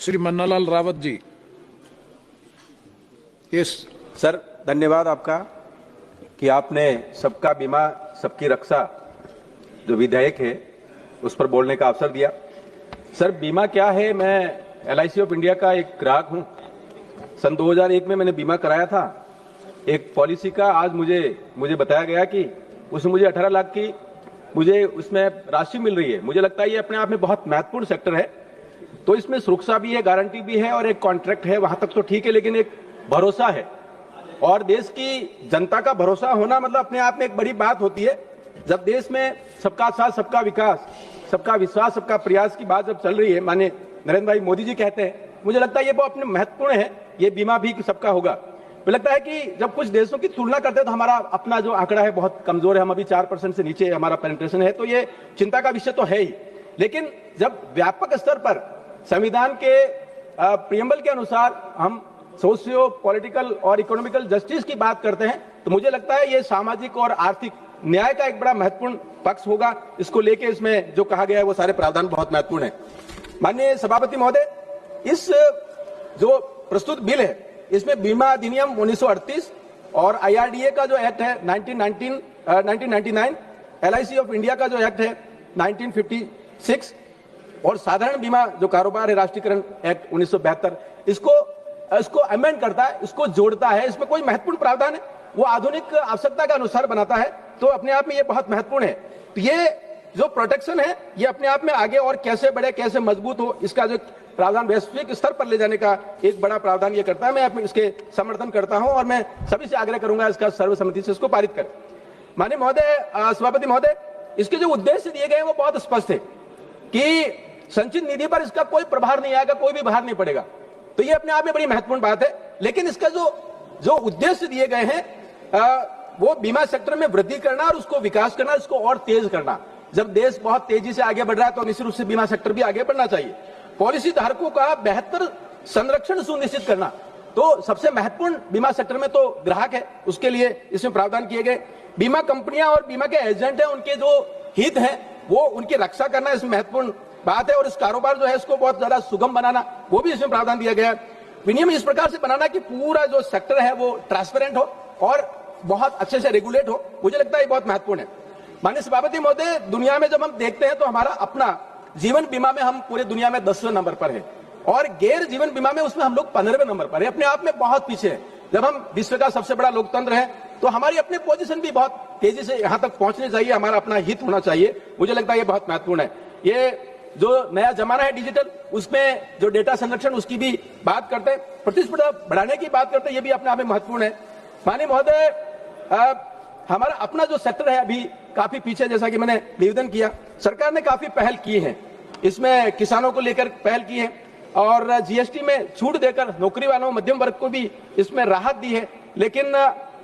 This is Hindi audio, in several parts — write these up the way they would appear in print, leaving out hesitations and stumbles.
श्री मन्नालाल रावत जी। यस सर, धन्यवाद आपका कि आपने सबका बीमा सबकी रक्षा जो विधेयक है उस पर बोलने का अवसर दिया। सर, बीमा क्या है? मैं LIC ऑफ इंडिया का एक ग्राहक हूं। सन 2001 में मैंने बीमा कराया था एक पॉलिसी का। आज मुझे बताया गया कि उसमें मुझे 18 लाख की मुझे उसमें राशि मिल रही है। मुझे लगता है ये अपने आप में बहुत महत्वपूर्ण सेक्टर है। तो इसमें सुरक्षा भी है, गारंटी भी है और एक कॉन्ट्रैक्ट है, वहां तक तो ठीक है, लेकिन एक भरोसा है और देश की जनता का भरोसा होना मतलब अपने आप में एक बड़ी बात होती है। जब देश में सबका साथ, सबका विकास, सबका विश्वास, सबका प्रयास की बात जब चल रही है, माने नरेंद्र भाई मोदी जी कहते हैं, मुझे लगता है ये बहुत अपने महत्वपूर्ण है। ये बीमा भी सबका होगा। मुझे लगता है कि जब कुछ देशों की तुलना करते हैं तो हमारा अपना जो आंकड़ा है बहुत कमजोर है। हम अभी 4% से नीचे हमारा पेनिट्रेशन है, तो ये चिंता का विषय तो है ही। लेकिन जब व्यापक स्तर पर संविधान के प्रियम्बल के अनुसार हम सोशियो पॉलिटिकल और इकोनॉमिकल जस्टिस की बात करते हैं, तो मुझे लगता है ये सामाजिक और आर्थिक न्याय का एक बड़ा महत्वपूर्ण पक्ष होगा। इसको लेके इसमें जो कहा गया है वो सारे प्रावधान बहुत महत्वपूर्ण है। माननीय सभापति महोदय, इस जो प्रस्तुत बिल है इसमें बीमा अधिनियम 1938 और IRDA का जो एक्ट है 1999, LIC ऑफ इंडिया का जो एक्ट है 1956 और साधारण बीमा जो कारोबार है राष्ट्रीयकरण एक्ट 1972, इसको अमेंड करता है, इसको जोड़ता है। इसमें कोई महत्वपूर्ण प्रावधान है वो आधुनिक आवश्यकता के अनुसार बनाता है, तो अपने आप में ये बहुत महत्वपूर्ण है। तो ये जो प्रोटेक्शन है ये अपने आप में आगे और कैसे बढ़े, कैसे मजबूत हो, इसका जो प्रावधान वैश्विक स्तर पर ले जाने का एक बड़ा प्रावधान ये करता है। मैं इसके समर्थन करता हूं और मैं सभी से आग्रह करूंगा इसका सर्वसम्मति से इसको पारित करें। माननीय महोदय, सभापति महोदय, इसके जो उद्देश्य दिए गए वो बहुत स्पष्ट है कि संचित निधि पर इसका कोई प्रभार नहीं आएगा, कोई भी भार नहीं पड़ेगा। तो ये अपने आप में बड़ी महत्वपूर्ण बात है। लेकिन इसका जो उद्देश्य दिए गए हैं वो बीमा सेक्टर में वृद्धि करना और उसको विकास करना, उसको और तेज करना। जब देश बहुत तेजी से आगे बढ़ रहा है तो निश्चित रूप से बीमा सेक्टर भी आगे बढ़ना चाहिए। पॉलिसी धारकों का बेहतर संरक्षण सुनिश्चित करना, तो सबसे महत्वपूर्ण बीमा सेक्टर में तो ग्राहक है, उसके लिए इसमें प्रावधान किए गए। बीमा कंपनियां और बीमा के एजेंट हैं, उनके जो हित हैं वो उनकी रक्षा करना इसमें महत्वपूर्ण बात है। और इस कारोबार जो है इसको बहुत ज्यादा सुगम बनाना, वो भी इसमें प्रावधान दिया गया है। विनियम इस प्रकार से बनाना कि पूरा जो सेक्टर है वो ट्रांसपेरेंट हो और बहुत अच्छे से रेगुलेट हो। मुझे लगता है ये बहुत महत्वपूर्ण है। माननीय सभापति महोदय, दुनिया में जब हम देखते हैं तो हमारा अपना जीवन बीमा में हम पूरे दुनिया में 10वें नंबर पर है और गैर जीवन बीमा में उसमें हम लोग 15वें नंबर पर है। अपने आप में बहुत पीछे है। जब हम विश्व का सबसे बड़ा लोकतंत्र है तो हमारी अपनी पोजीशन भी बहुत तेजी से यहां तक पहुंचनी चाहिए, हमारा अपना हित होना चाहिए। मुझे लगता है ये बहुत महत्वपूर्ण है। ये जो नया जमाना है डिजिटल, उसमें जो डेटा संरक्षण उसकी भी बात करते हैं, प्रतिस्पर्धा बढ़ाने की बात करते हैं, ये भी अपने आप में महत्वपूर्ण है। माननीय महोदय, हमारा अपना जो सेक्टर है अभी काफी पीछे, जैसा कि मैंने निवेदन किया, सरकार ने काफी पहल की है। इसमें किसानों को लेकर पहल की है और GST में छूट देकर नौकरी वालों मध्यम वर्ग को भी इसमें राहत दी है। लेकिन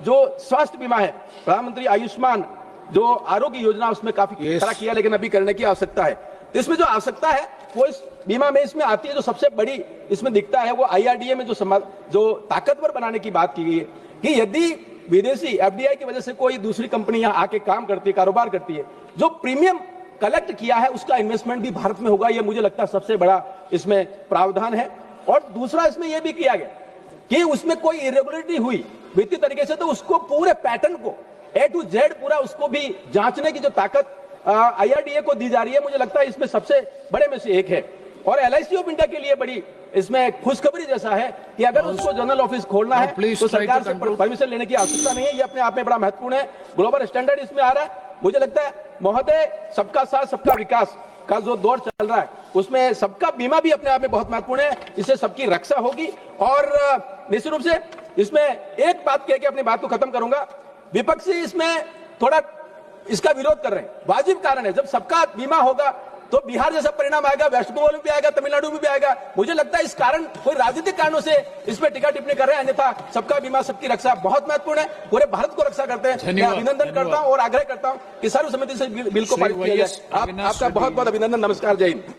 जो स्वास्थ्य बीमा है, प्रधानमंत्री आयुष्मान जो आरोग्य योजना, उसमें काफी खरा किया, लेकिन अभी करने की आवश्यकता है। तो इसमें जो आवश्यकता है वो इस बीमा में इसमें आती है। जो सबसे बड़ी इसमें दिखता है वो IRDA में जो ताकतवर बनाने की बात की गई है कि यदि विदेशी FDI की वजह से कोई दूसरी कंपनी यहाँ आके काम करती है, कारोबार करती है, जो प्रीमियम कलेक्ट किया है उसका इन्वेस्टमेंट भी भारत में होगा। ये मुझे लगता है सबसे बड़ा इसमें प्रावधान है। और दूसरा इसमें यह भी किया गया कि उसमें कोई इरेगुलरिटी हुई वित्तीय तरीके से तो उसको पूरे पैटर्न को A to Z पूरा उसको भी जांचने की जो ताकत IRDA को दी जा रही है, मुझे लगता है इसमें सबसे बड़े में से एक है। और LIC ऑफ इंडिया के लिए बड़ी इसमें खुशखबरी जैसा है कि अगर उसको जनरल ऑफिस खोलना है तो सरकार से परमिशन लेने की आवश्यकता नहीं है। ये अपने आप में बड़ा महत्वपूर्ण है। ग्लोबल स्टैंडर्ड इसमें आ रहा है। मुझे लगता है महोदय, सबका साथ सबका विकास का जो दौर चल रहा है उसमें सबका बीमा भी अपने आप में बहुत महत्वपूर्ण है। इससे सबकी रक्षा होगी और निश्चित रूप से इसमें एक बात कह के अपनी बात को खत्म करूंगा। विपक्षी इसमें थोड़ा इसका विरोध कर रहे हैं, वाजिब कारण है। जब सबका बीमा होगा तो बिहार जैसा परिणाम आएगा, वेस्ट बंगाल में भी आएगा, तमिलनाडु में भी आएगा। मुझे लगता है इस कारण कोई राजनीतिक कारणों से इस पर टीका टिप्पणी कर रहे हैं, अन्यथा सबका बीमा सबकी रक्षा बहुत महत्वपूर्ण है, पूरे भारत को रक्षा करते हैं। मैं अभिनंदन करता हूं और आग्रह करता हूं कि सर्वसम्मति से बिल को पारित किया जाए। आपका बहुत बहुत अभिनंदन। नमस्कार, जय हिंद।